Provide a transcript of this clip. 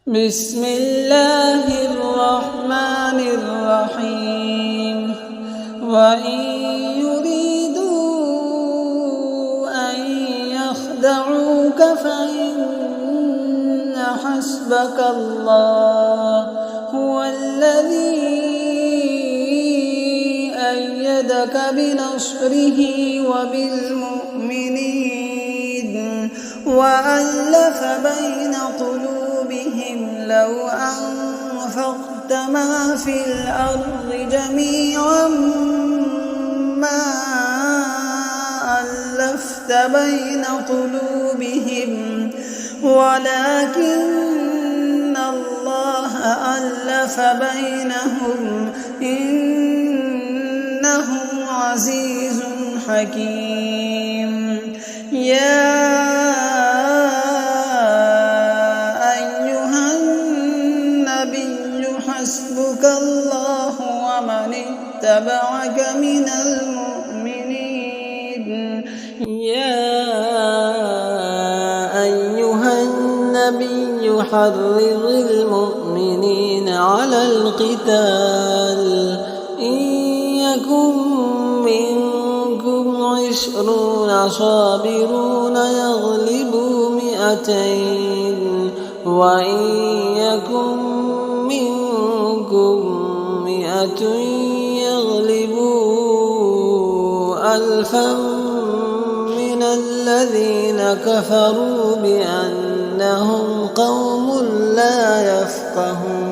بسم الله الرحمن الرحيم وإن يريدوا أن يخدعوك فإن حسبك الله هو الذي أيدك بنصره وبالمؤمنين وألف بين قلوبهم لو أنفقت ما في الأرض جميعا ما ألفت بين قلوبهم ولكن الله ألف بينهم إنه عزيز حكيم. يا أيها النبي حسبك الله ومن اتبعك من المؤمنين. يا أيها النبي حرض المؤمنين على القتال إن يكن منكم 20 صابرون يغلبوا 200 وإن يكن منكم 100 يغلبوا 1000 من الذين كفروا بأنهم قوم لا يفقهون.